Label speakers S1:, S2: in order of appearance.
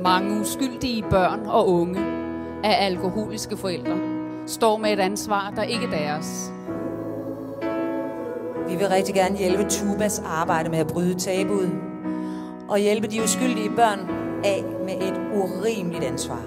S1: Mange uskyldige børn og unge af alkoholiske forældre står med et ansvar, der ikke er deres.
S2: Vi vil rigtig gerne hjælpe Tubas arbejde med at bryde tabuet og hjælpe de uskyldige børn af med et urimeligt ansvar.